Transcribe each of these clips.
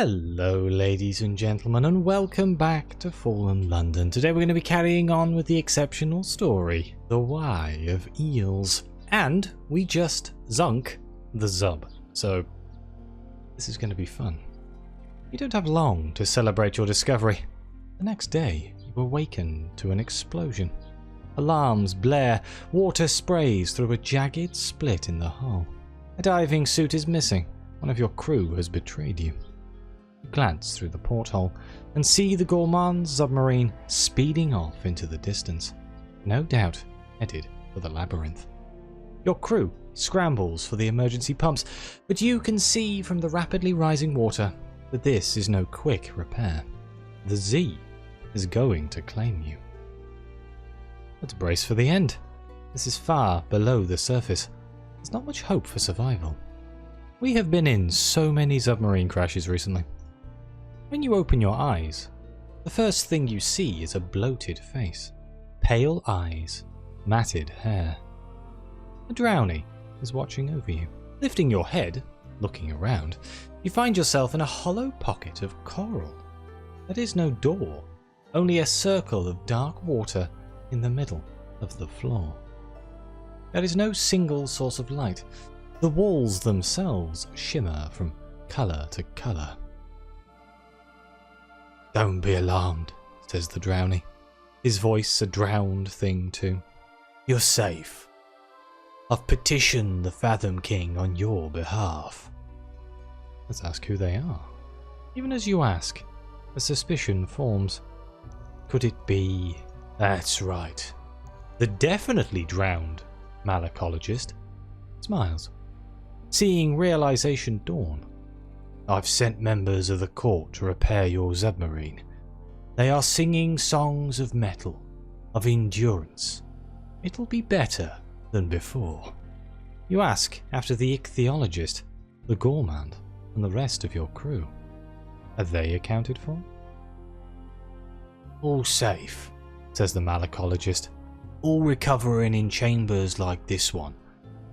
Hello ladies and gentlemen, and welcome back to Fallen London. Today we're going to be carrying on with the exceptional story, The Why of Eels. And we just zunk the Zub, so this is going to be fun. You don't have long to celebrate your discovery. The next day, you awaken to an explosion. Alarms blare, water sprays through a jagged split in the hull. A diving suit is missing. One of your crew has betrayed you. You glance through the porthole and see the Gourmand submarine speeding off into the distance, no doubt headed for the labyrinth. Your crew scrambles for the emergency pumps, but you can see from the rapidly rising water that this is no quick repair. The Z is going to claim you. Let's brace for the end. This is far below the surface. There's not much hope for survival. We have been in so many submarine crashes recently. When you open your eyes, the first thing you see is a bloated face, pale eyes, matted hair. A drownie is watching over you. Lifting your head, looking around, you find yourself in a hollow pocket of coral. There is no door, only a circle of dark water in the middle of the floor. There is no single source of light. The walls themselves shimmer from colour to colour. "Don't be alarmed," says the drownie, his voice a drowned thing too. "You're safe. I've petitioned the Fathom King on your behalf." Let's ask who they are. Even as you ask, a suspicion forms. Could it be... That's right. The definitely drowned malacologist smiles, seeing realization dawn. "I've sent members of the court to repair your submarine. They are singing songs of metal, of endurance. It'll be better than before." You ask after the ichthyologist, the Gourmand, and the rest of your crew. Are they accounted for? "All safe," says the malacologist. "All recovering in chambers like this one,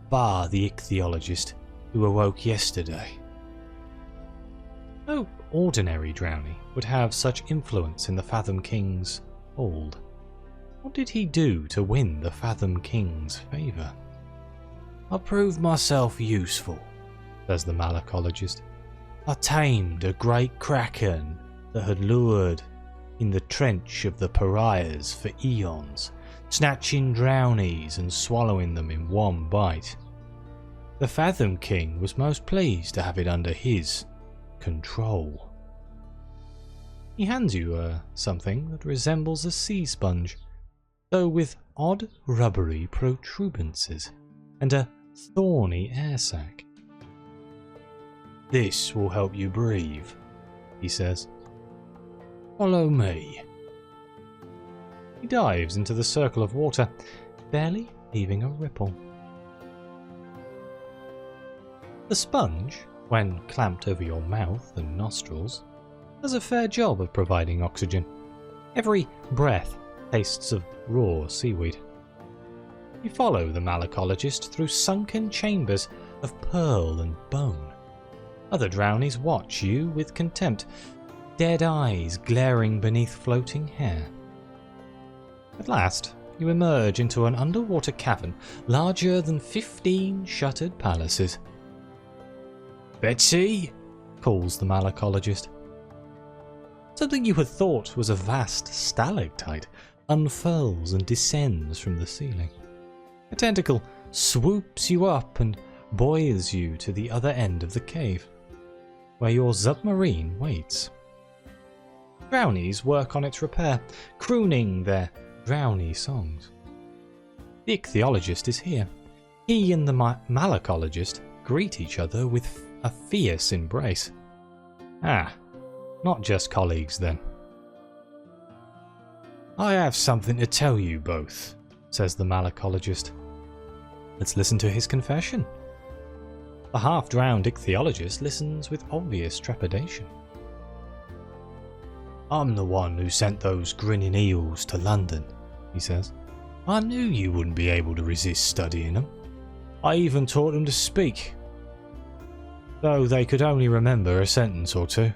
bar the ichthyologist who awoke yesterday." No ordinary drownie would have such influence in the Fathom King's hold. What did he do to win the Fathom King's favour? "I proved myself useful," says the malacologist. "I tamed a great kraken that had lured in the trench of the pariahs for eons, snatching drownies and swallowing them in one bite. The Fathom King was most pleased to have it under his control." He hands you something that resembles a sea sponge, though with odd rubbery protuberances and a thorny air sac. "This will help you breathe," he says. "Follow me." He dives into the circle of water, barely leaving a ripple. The sponge, when clamped over your mouth and nostrils, does a fair job of providing oxygen. Every breath tastes of raw seaweed. You follow the malacologist through sunken chambers of pearl and bone. Other drownies watch you with contempt, dead eyes glaring beneath floating hair. At last, you emerge into an underwater cavern larger than 15 shuttered palaces. "Betsy!" calls the malacologist. Something you had thought was a vast stalactite unfurls and descends from the ceiling. A tentacle swoops you up and buoys you to the other end of the cave, where your submarine waits. Drownies work on its repair, crooning their drowny songs. The ichthyologist is here. He and the malacologist greet each other with a fierce embrace. Ah, not just colleagues then. "I have something to tell you both," says the malacologist. Let's listen to his confession. The half-drowned ichthyologist listens with obvious trepidation. "I'm the one who sent those grinning eels to London," he says. "I knew you wouldn't be able to resist studying them. I even taught them to speak, though they could only remember a sentence or two.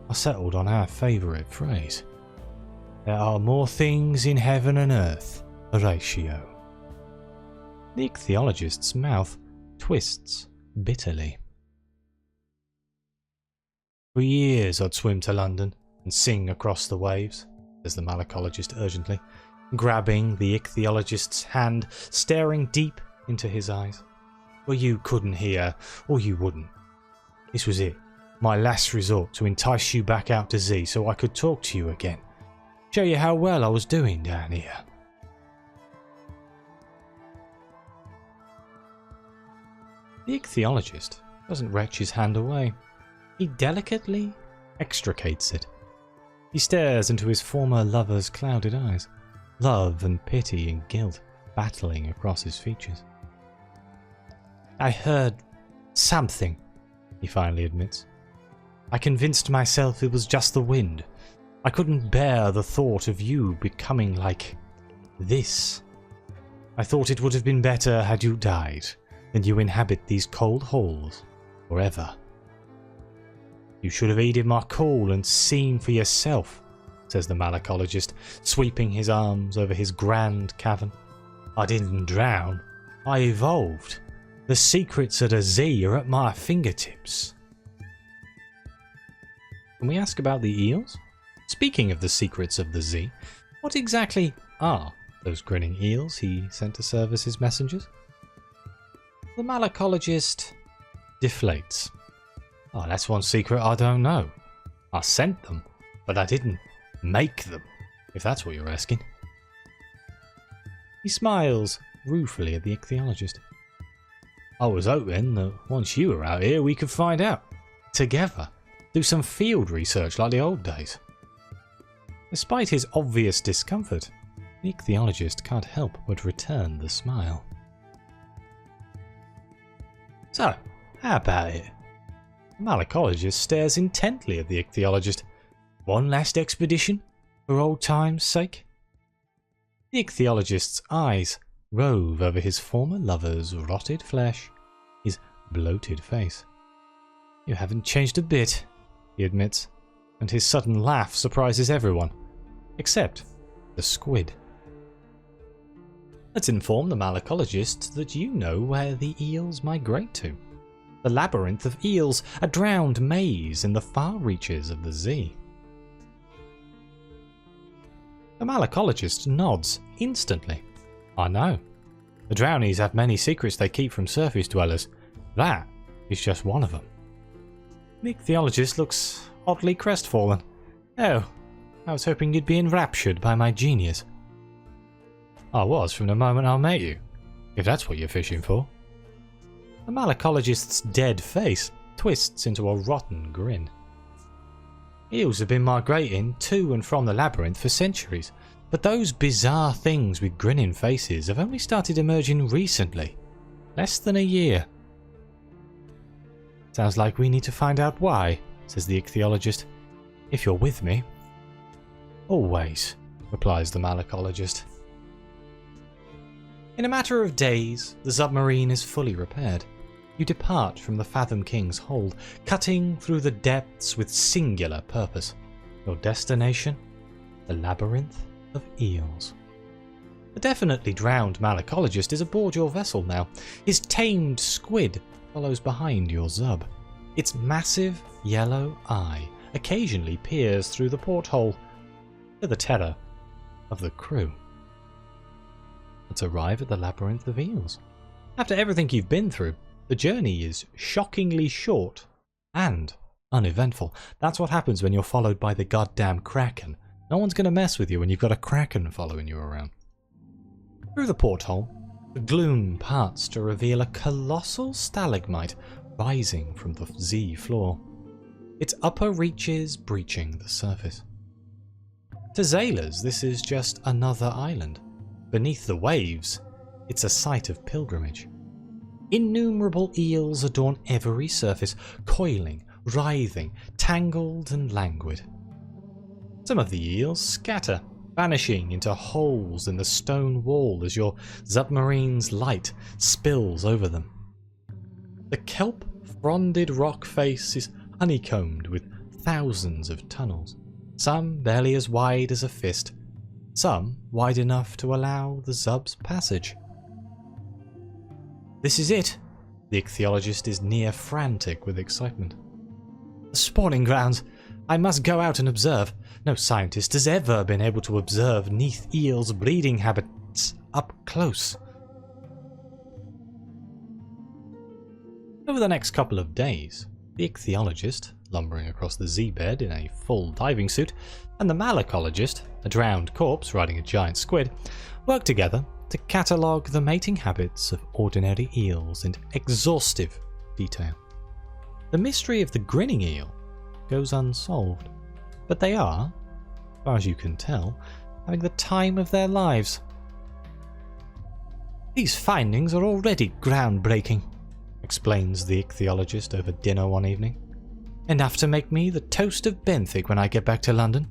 I settled on our favourite phrase. There are more things in heaven and earth, Horatio. The ichthyologist's mouth twists bitterly. For years I'd swim to London and sing across the waves, says the malacologist urgently, grabbing the ichthyologist's hand, staring deep into his eyes. Well, you couldn't hear, or you wouldn't. This was it, my last resort to entice you back out to Z so I could talk to you again, show you how well I was doing down here. The ichthyologist doesn't wrench his hand away. He delicately extricates it. He stares into his former lover's clouded eyes, love and pity and guilt battling across his features. I heard something, he finally admits. I convinced myself it was just the wind. I couldn't bear the thought of you becoming like this. I thought it would have been better had you died than you inhabit these cold halls forever. You should have heeded my call and seen for yourself, says the malacologist, sweeping his arms over his grand cavern. I didn't drown. I evolved. The secrets of the Z are at my fingertips. Can we ask about the eels? Speaking of the secrets of the Z, what exactly are those grinning eels he sent to serve as his messengers? The malacologist deflates. Oh, that's one secret I don't know. I sent them, but I didn't make them, if that's what you're asking. He smiles ruefully at the ichthyologist. I was hoping that once you were out here we could find out, together, do some field research like the old days. Despite his obvious discomfort, the ichthyologist can't help but return the smile. So, how about it? The malacologist stares intently at the ichthyologist. One last expedition, for old time's sake? The ichthyologist's eyes rove over his former lover's rotted flesh, his bloated face. You haven't changed a bit, he admits, and his sudden laugh surprises everyone, except the squid. Let's inform the malacologist that you know where the eels migrate to. The labyrinth of eels, a drowned maze in the far reaches of the Z. The malacologist nods instantly. I know. The drownies have many secrets they keep from surface dwellers. That is just one of them. The ichthyologist looks oddly crestfallen. Oh, I was hoping you'd be enraptured by my genius. I was from the moment I met you, if that's what you're fishing for. The malacologist's dead face twists into a rotten grin. Eels have been migrating to and from the labyrinth for centuries, but those bizarre things with grinning faces have only started emerging recently. Less than a year. Sounds like we need to find out why, says the ichthyologist. If you're with me. Always, replies the malacologist. In a matter of days, the submarine is fully repaired. You depart from the Fathom King's hold, cutting through the depths with singular purpose. Your destination? The labyrinth of eels. The definitely drowned malacologist is aboard your vessel now. His tamed squid follows behind your zub. Its massive yellow eye occasionally peers through the porthole, to the terror of the crew. Let's arrive at the labyrinth of eels. After everything you've been through, the journey is shockingly short and uneventful. That's what happens when you're followed by the goddamn kraken. No one's going to mess with you when you've got a kraken following you around. Through the porthole, the gloom parts to reveal a colossal stalagmite rising from the Z floor, its upper reaches breaching the surface. To sailors, this is just another island. Beneath the waves, it's a site of pilgrimage. Innumerable eels adorn every surface, coiling, writhing, tangled and languid. Some of the eels scatter, vanishing into holes in the stone wall as your submarine's light spills over them. The kelp-fronded rock face is honeycombed with thousands of tunnels, some barely as wide as a fist, some wide enough to allow the Zub's passage. This is it! The ichthyologist is near frantic with excitement. The spawning grounds! I must go out and observe. No scientist has ever been able to observe Neath eels' breeding habits up close. Over the next couple of days, the ichthyologist, lumbering across the seabed in a full diving suit, and the malacologist, a drowned corpse riding a giant squid, worked together to catalogue the mating habits of ordinary eels in exhaustive detail. The mystery of the grinning eel goes unsolved, but they are, as far as you can tell, having the time of their lives. These findings are already groundbreaking, explains the ichthyologist over dinner one evening. Enough to make me the toast of benthic when I get back to London.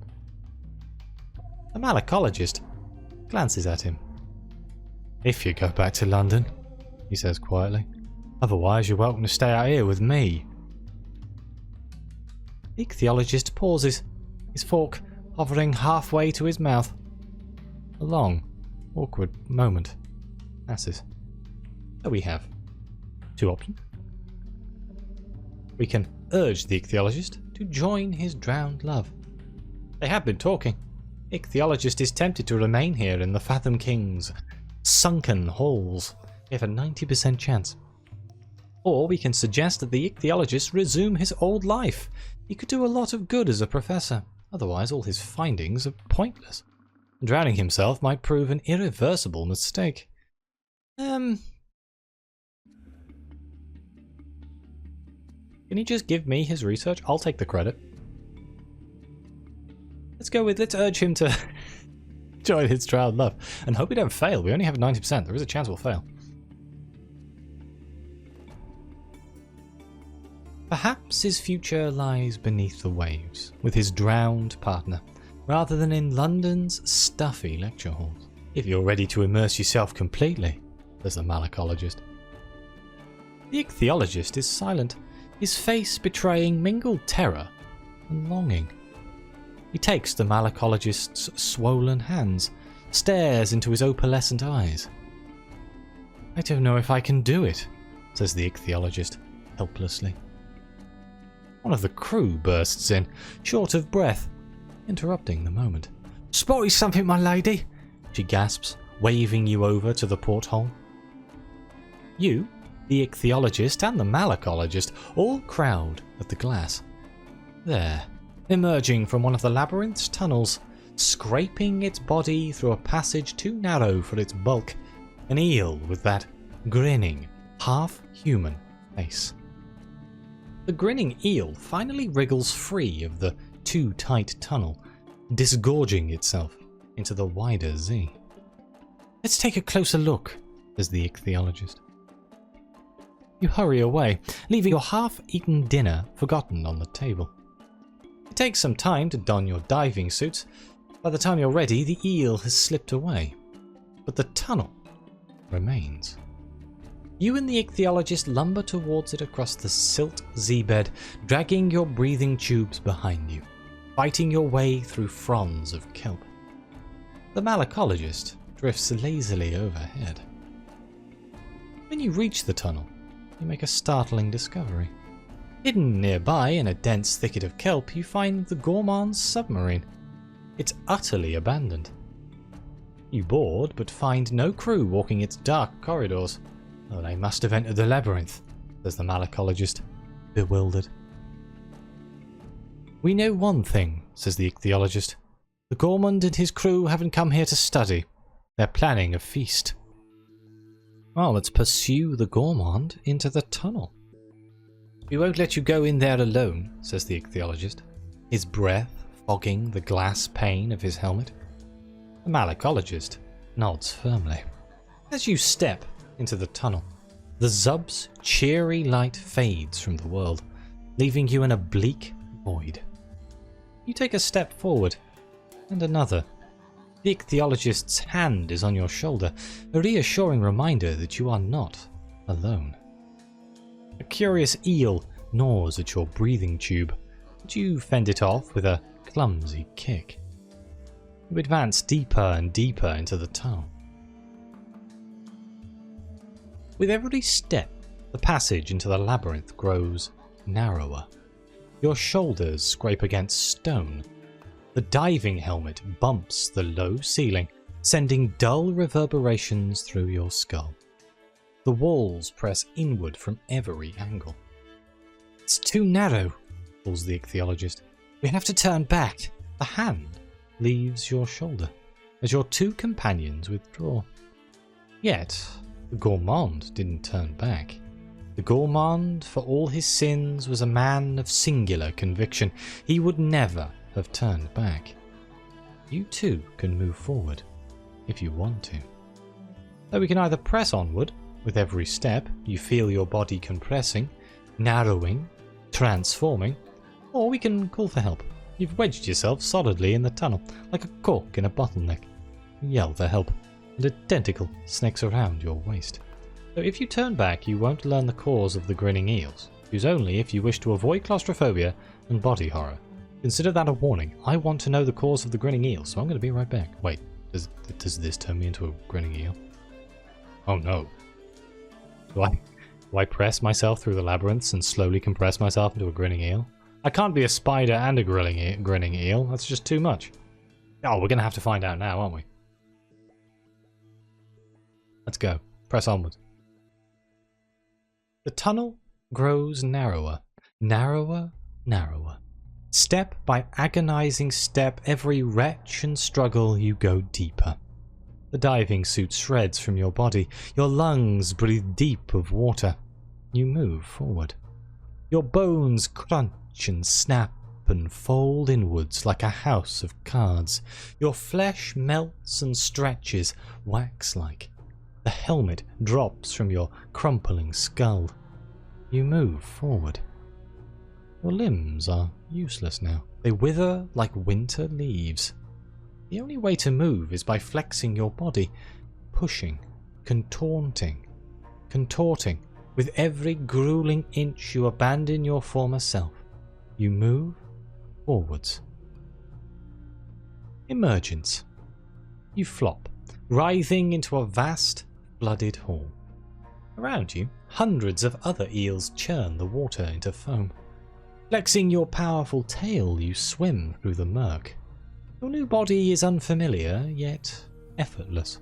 The malacologist glances at him. If you go back to London, he says quietly. Otherwise you're welcome to stay out here with me. The ichthyologist pauses, his fork hovering halfway to his mouth. A long, awkward moment passes. So we have two options. We can urge the ichthyologist to join his drowned love. They have been talking. The ichthyologist is tempted to remain here in the Fathom King's sunken halls. We have a 90% chance. Or we can suggest that the ichthyologist resume his old life. He could do a lot of good as a professor. Otherwise all his findings are pointless. Drowning himself might prove an irreversible mistake. Can he just give me his research? I'll take the credit. Let's urge him to join his drowned love. And hope we don't fail. We only have 90%. There is a chance we'll fail. Perhaps his future lies beneath the waves, with his drowned partner, rather than in London's stuffy lecture halls. If you're ready to immerse yourself completely, says the malacologist. The ichthyologist is silent, his face betraying mingled terror and longing. He takes the malacologist's swollen hands, stares into his opalescent eyes. I don't know if I can do it, says the ichthyologist helplessly. One of the crew bursts in, short of breath, interrupting the moment. Spotted something, my lady, she gasps, waving you over to the porthole. You, the ichthyologist and the malacologist all crowd at the glass. There, emerging from one of the labyrinth's tunnels, scraping its body through a passage too narrow for its bulk, an eel with that grinning, half-human face. The grinning eel finally wriggles free of the too tight tunnel, disgorging itself into the wider Z. Let's take a closer look, says the ichthyologist. You hurry away, leaving your half-eaten dinner forgotten on the table. It takes some time to don your diving suits. By the time you're ready, the eel has slipped away. But the tunnel remains. You and the ichthyologist lumber towards it across the silt seabed, dragging your breathing tubes behind you, fighting your way through fronds of kelp. The malacologist drifts lazily overhead. When you reach the tunnel, you make a startling discovery. Hidden nearby in a dense thicket of kelp, you find the Gourmand's submarine. It's utterly abandoned. You board, but find no crew walking its dark corridors. Oh, they must have entered the labyrinth, says the malacologist, bewildered. We know one thing, says the ichthyologist. The Gourmand and his crew haven't come here to study. They're planning a feast. Well, let's pursue the Gourmand into the tunnel. We won't let you go in there alone, says the ichthyologist, his breath fogging the glass pane of his helmet. The malacologist nods firmly. As you step into the tunnel, the Zub's cheery light fades from the world, leaving you in a bleak void. You take a step forward, and another. The ichthyologist's hand is on your shoulder, a reassuring reminder that you are not alone. A curious eel gnaws at your breathing tube, but you fend it off with a clumsy kick. You advance deeper and deeper into the tunnel. With every step, the passage into the labyrinth grows narrower. Your shoulders scrape against stone. The diving helmet bumps the low ceiling, sending dull reverberations through your skull. The walls press inward from every angle. "It's too narrow," calls the ichthyologist. "We have to turn back." The hand leaves your shoulder as your two companions withdraw. Yet, the gourmand didn't turn back. The gourmand, for all his sins, was a man of singular conviction. He would never have turned back. You too can move forward, if you want to. Though we can either press onward, with every step you feel your body compressing, narrowing, transforming, or we can call for help. You've wedged yourself solidly in the tunnel, like a cork in a bottleneck. You yell for help, and a tentacle snakes around your waist. So if you turn back, you won't learn the cause of the grinning eels. Use only if you wish to avoid claustrophobia and body horror. Consider that a warning. I want to know the cause of the grinning eel, so I'm going to be right back. Wait, does this turn me into a grinning eel? Oh no. Do I press myself through the labyrinths and slowly compress myself into a grinning eel? I can't be a spider and a grinning eel. That's just too much. Oh, we're going to have to find out now, aren't we? Let's go. Press onward. The tunnel grows narrower, narrower, narrower. Step by agonizing step, every retch and struggle, you go deeper. The diving suit shreds from your body. Your lungs breathe deep of water. You move forward. Your bones crunch and snap and fold inwards like a house of cards. Your flesh melts and stretches, wax-like. The helmet drops from your crumpling skull. You move forward. Your limbs are useless now. They wither like winter leaves. The only way to move is by flexing your body, pushing, contorting. With every grueling inch you abandon your former self. You move forwards. Emergence. You flop, writhing into a vast, flooded hall. Around you, hundreds of other eels churn the water into foam. Flexing your powerful tail, you swim through the murk. Your new body is unfamiliar, yet effortless.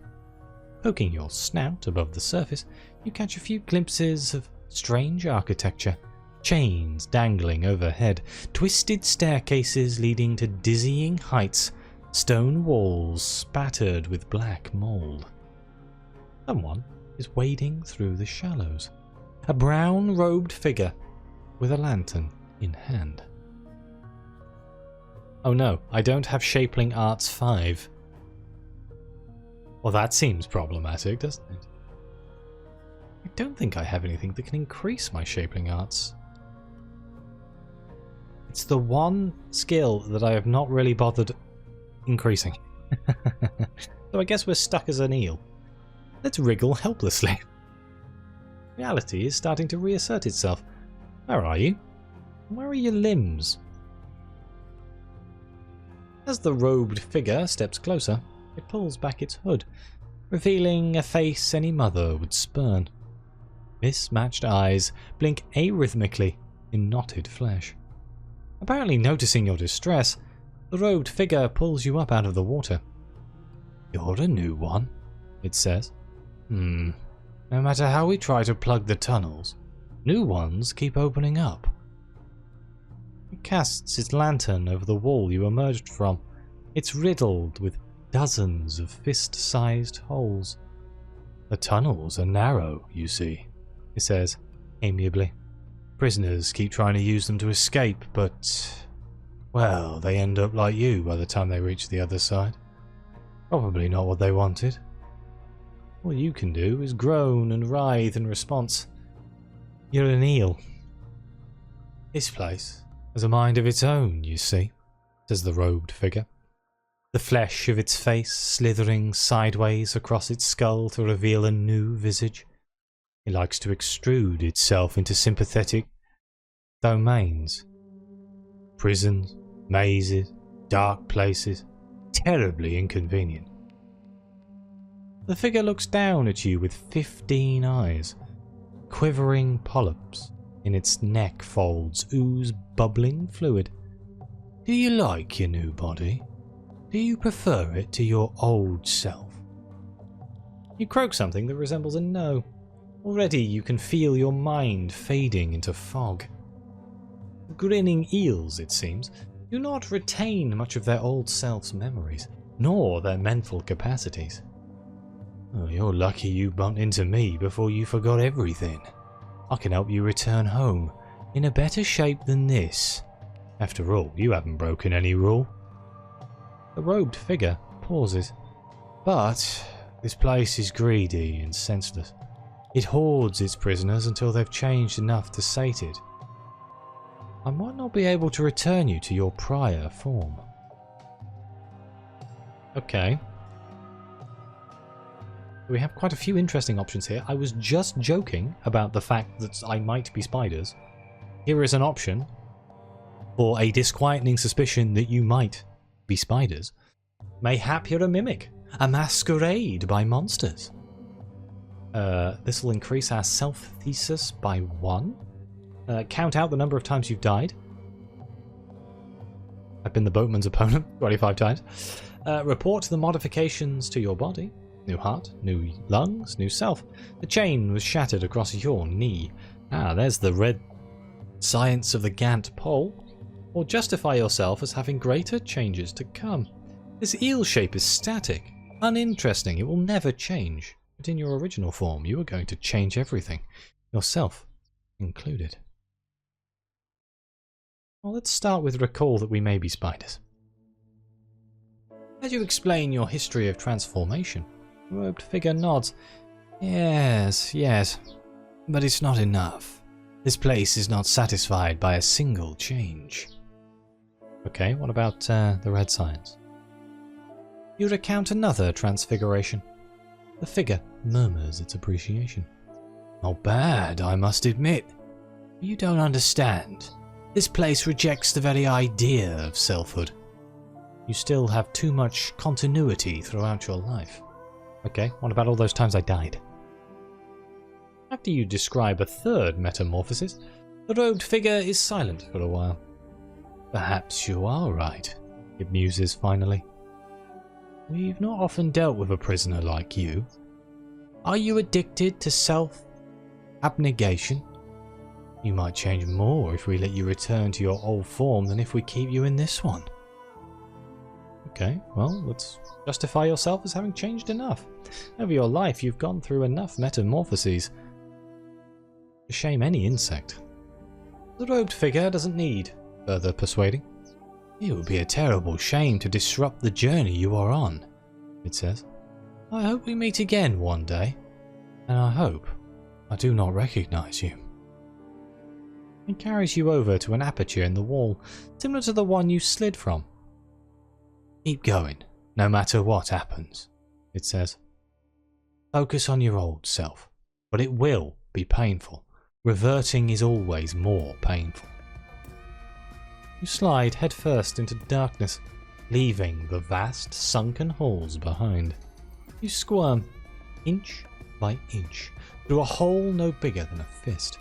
Poking your snout above the surface, you catch a few glimpses of strange architecture. Chains dangling overhead, twisted staircases leading to dizzying heights, stone walls spattered with black mold. Someone is wading through the shallows. A brown-robed figure with a lantern in hand. Oh no, I don't have Shapeling Arts 5. Well, that seems problematic, doesn't it? I don't think I have anything that can increase my Shapeling Arts. It's the one skill that I have not really bothered increasing. So I guess we're stuck as an eel. Let's wriggle helplessly. Reality is starting to reassert itself. Where are you? Where are your limbs? As the robed figure steps closer, it pulls back its hood, revealing a face any mother would spurn. Mismatched eyes blink arrhythmically in knotted flesh. Apparently noticing your distress, the robed figure pulls you up out of the water. "You're a new one," it says. No matter how we try to plug the tunnels, new ones keep opening up." It casts its lantern over the wall you emerged from. It's riddled with dozens of fist-sized holes. "The tunnels are narrow, you see," it says, amiably. "Prisoners keep trying to use them to escape, but, well, they end up like you by the time they reach the other side. Probably not what they wanted. All you can do is groan and writhe in response. You're an eel. This place has a mind of its own, you see," says the robed figure. The flesh of its face slithering sideways across its skull to reveal a new visage. It likes to extrude itself into sympathetic domains. Prisons, mazes, dark places. Terribly inconvenient. The figure looks down at you with 15 eyes. Quivering polyps in its neck folds ooze bubbling fluid. Do you like your new body? Do you prefer it to your old self? You croak something that resembles a no. Already you can feel your mind fading into fog. Grinning eels, it seems, do not retain much of their old self's memories, nor their mental capacities. Oh, you're lucky you bumped into me before you forgot everything. I can help you return home in a better shape than this. After all, you haven't broken any rule. The robed figure pauses. But this place is greedy and senseless. It hoards its prisoners until they've changed enough to sate it. I might not be able to return you to your prior form. Okay. We have quite a few interesting options here. I was just joking about the fact that I might be spiders. Here is an option for a disquieting suspicion that you might be spiders. Mayhap you're a mimic, a masquerade by monsters. This will increase our self-thesis by 1. Count out the number of times you've died. I've been the boatman's opponent 25 times. Report the modifications to your body. New heart, new lungs, new self. The chain was shattered across your knee. Ah, there's the red science of the Gantt pole. Or justify yourself as having greater changes to come. This eel shape is static, uninteresting, it will never change. But in your original form, you are going to change everything, yourself included. Well, let's start with recall that we may be spiders. As you explain your history of transformation, the robed figure nods. Yes, but it's not enough. This place is not satisfied by a single change. Okay, what about the red science? You recount another transfiguration. The figure murmurs its appreciation. Not bad, I must admit. You don't understand. This place rejects the very idea of selfhood. You still have too much continuity throughout your life. Okay, what about all those times I died? After you describe a third metamorphosis, the robed figure is silent for a while. Perhaps you are right, it muses finally. We've not often dealt with a prisoner like you. Are you addicted to self-abnegation? You might change more if we let you return to your old form than if we keep you in this one. Okay, well, let's justify yourself as having changed enough. Over your life, you've gone through enough metamorphoses to shame any insect. The robed figure doesn't need further persuading. It would be a terrible shame to disrupt the journey you are on, it says. I hope we meet again one day, and I hope I do not recognize you. It carries you over to an aperture in the wall, similar to the one you slid from. Keep going, no matter what happens, it says. Focus on your old self, but it will be painful. Reverting is always more painful. You slide headfirst into darkness, leaving the vast sunken halls behind. You squirm, inch by inch, through a hole no bigger than a fist.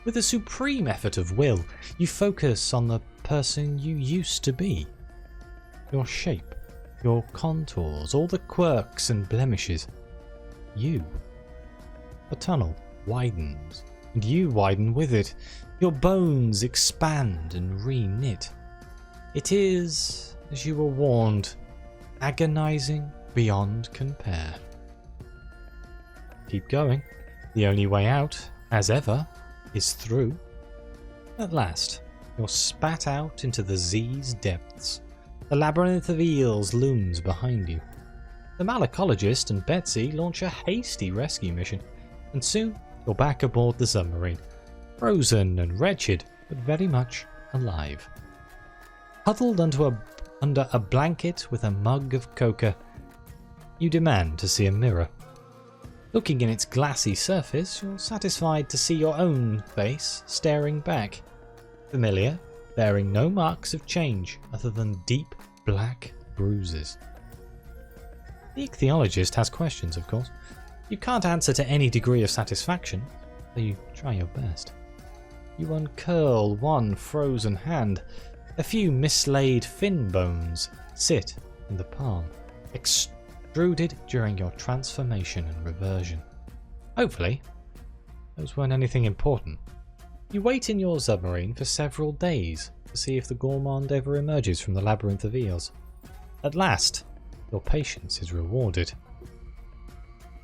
With a supreme effort of will, you focus on the person you used to be. Your shape, your contours, all the quirks and blemishes. You. The tunnel widens, and you widen with it. Your bones expand and re-knit. It is, as you were warned, agonizing beyond compare. Keep going. The only way out, as ever, is through. At last, you're spat out into the Z's depths. The labyrinth of eels looms behind you. The malacologist and Betsy launch a hasty rescue mission, and soon you're back aboard the submarine, frozen and wretched, but very much alive. Huddled under a blanket with a mug of coca, you demand to see a mirror. Looking in its glassy surface, you're satisfied to see your own face staring back. Familiar, bearing no marks of change other than deep black bruises. The ichthyologist has questions, of course. You can't answer to any degree of satisfaction, so you try your best. You uncurl one frozen hand. A few mislaid fin bones sit in the palm, extruded during your transformation and reversion. Hopefully, those weren't anything important. You wait in your submarine for several days to see if the gourmand ever emerges from the labyrinth of eels. At last, your patience is rewarded.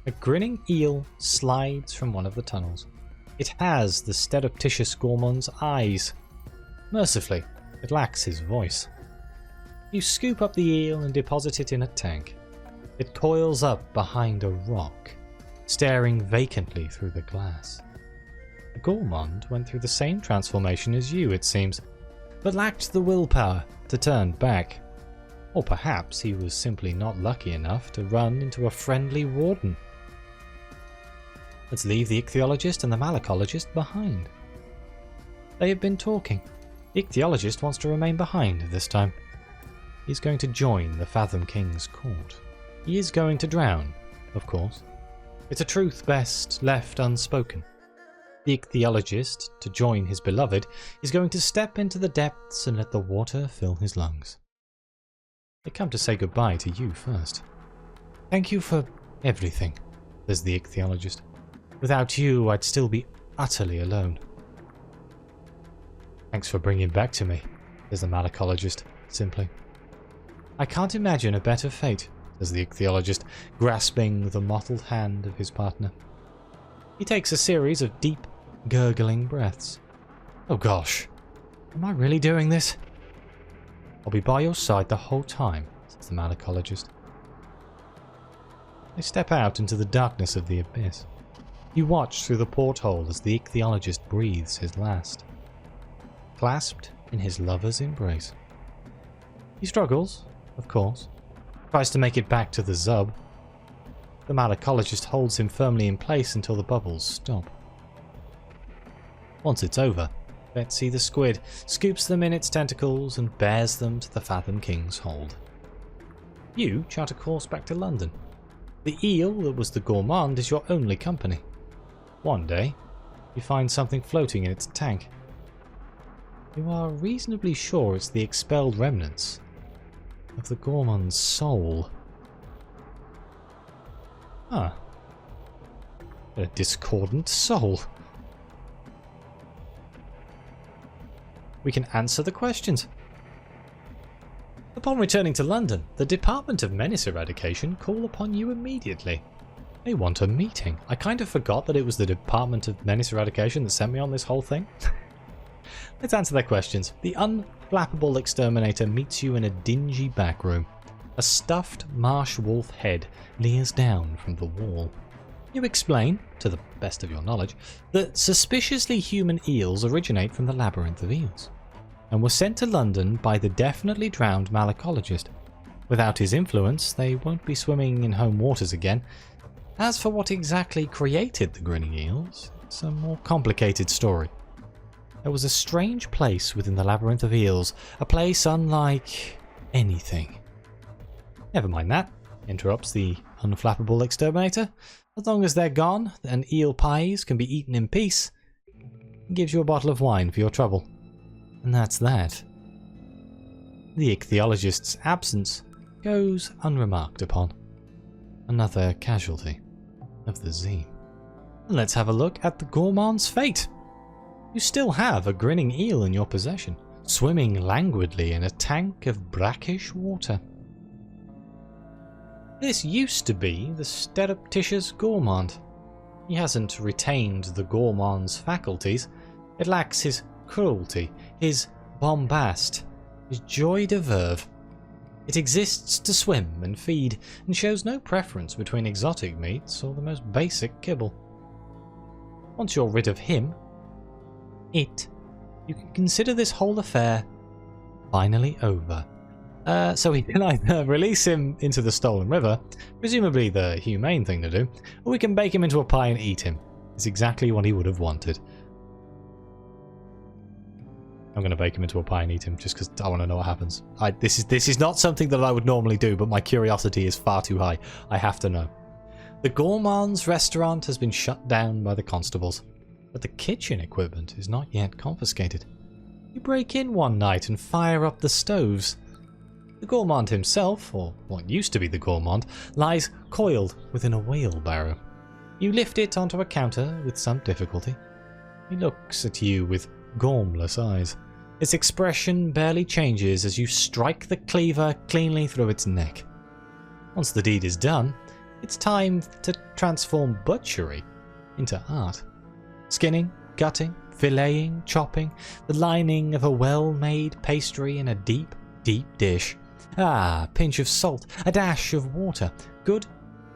A grinning eel slides from one of the tunnels. It has the stereptitious gourmand's eyes. Mercifully, it lacks his voice. You scoop up the eel and deposit it in a tank. It coils up behind a rock, staring vacantly through the glass. The gourmand went through the same transformation as you, it seems, but lacked the willpower to turn back. Or perhaps he was simply not lucky enough to run into a friendly warden. Let's leave the ichthyologist and the malacologist behind. They have been talking. The ichthyologist wants to remain behind this time. He's going to join the Fathom King's court. He is going to drown, of course. It's a truth best left unspoken. The ichthyologist, to join his beloved, is going to step into the depths and let the water fill his lungs. They come to say goodbye to you first. Thank you for everything, says the ichthyologist. Without you, I'd still be utterly alone. Thanks for bringing back to me, says the malacologist, simply. I can't imagine a better fate, says the ichthyologist, grasping the mottled hand of his partner. He takes a series of deep, gurgling breaths. Oh gosh, am I really doing this? I'll be by your side the whole time, says the malacologist. They step out into the darkness of the abyss. You watch through the porthole as the ichthyologist breathes his last, clasped in his lover's embrace. He struggles, of course, tries to make it back to the zub. The malacologist holds him firmly in place until the bubbles stop. Once it's over, Betsy the squid scoops them in its tentacles and bears them to the Fathom King's hold. You chart a course back to London. The eel that was the gourmand is your only company. One day, you find something floating in its tank. You are reasonably sure it's the expelled remnants of the gourmand's soul. Ah, a discordant soul. We can answer the questions. Upon returning to London, the Department of Menace Eradication call upon you immediately. They want a meeting. I kind of forgot that it was the Department of Menace Eradication that sent me on this whole thing. Let's answer their questions. The unflappable exterminator meets you in a dingy back room. A stuffed marsh wolf head leers down from the wall. You explain, to the best of your knowledge, that suspiciously human eels originate from the labyrinth of eels, and were sent to London by the definitely drowned malacologist. Without his influence, they won't be swimming in home waters again. As for what exactly created the grinning eels, it's a more complicated story. There was a strange place within the labyrinth of eels, a place unlike anything. Never mind that, interrupts the unflappable exterminator. As long as they're gone and eel pies can be eaten in peace, he gives you a bottle of wine for your trouble. And that's that. The ichthyologist's absence goes unremarked upon. Another casualty of the zee. Let's have a look at the gourmand's fate. You still have a grinning eel in your possession, swimming languidly in a tank of brackish water. This used to be the stereptitious gourmand. He hasn't retained the gourmand's faculties. It lacks his cruelty, his bombast, his joie de vivre. It exists to swim and feed, and shows no preference between exotic meats or the most basic kibble. Once you're rid of him, you can consider this whole affair finally over. So we can either release him into the stolen river, presumably the humane thing to do, or we can bake him into a pie and eat him. It's exactly what he would have wanted. I'm going to bake him into a pie and eat him just because I want to know what happens. This is not something that I would normally do, but my curiosity is far too high. I have to know. The Gourmand's restaurant has been shut down by the constables, but the kitchen equipment is not yet confiscated. You break in one night and fire up the stoves. The Gourmand himself, or what used to be the Gourmand, lies coiled within a wheelbarrow. You lift it onto a counter with some difficulty. He looks at you with gormless eyes. Its expression barely changes as you strike the cleaver cleanly through its neck. Once the deed is done, it's time to transform butchery into art. Skinning, gutting, filleting, chopping, the lining of a well-made pastry in a deep, deep dish. A pinch of salt, a dash of water, good,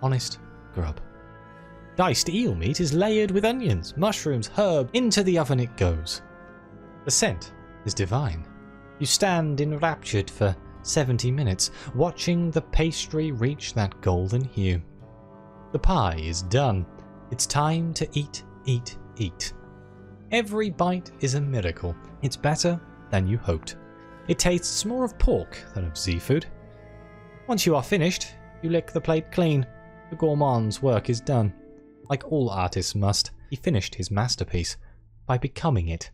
honest grub. Diced eel meat is layered with onions, mushrooms, herb. Into the oven it goes. The scent is divine. You stand enraptured for 70 minutes, watching the pastry reach that golden hue. The pie is done. It's time to eat, eat, eat. Every bite is a miracle. It's better than you hoped. It tastes more of pork than of seafood. Once you are finished, you lick the plate clean. The gourmand's work is done. Like all artists must, he finished his masterpiece by becoming it.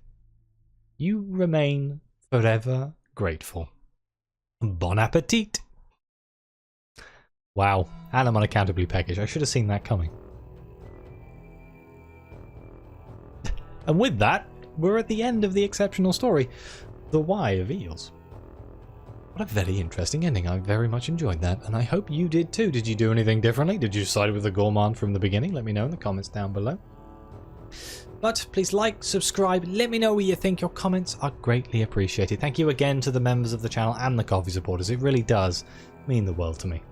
You remain forever grateful. Bon appetit! Wow, and I'm unaccountably peckish. I should have seen that coming. And with that, we're at the end of the exceptional story, The Why of Eels. What a very interesting ending. I very much enjoyed that, and I hope you did too. Did you do anything differently? Did you side with the gourmand from the beginning? Let me know in the comments down below. But please like, subscribe, let me know what you think. Your comments are greatly appreciated. Thank you again to the members of the channel and the coffee supporters. It really does mean the world to me.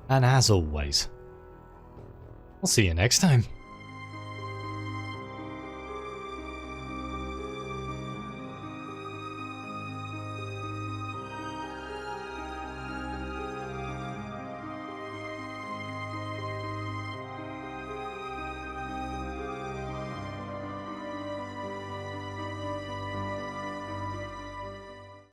And as always, I'll see you next time.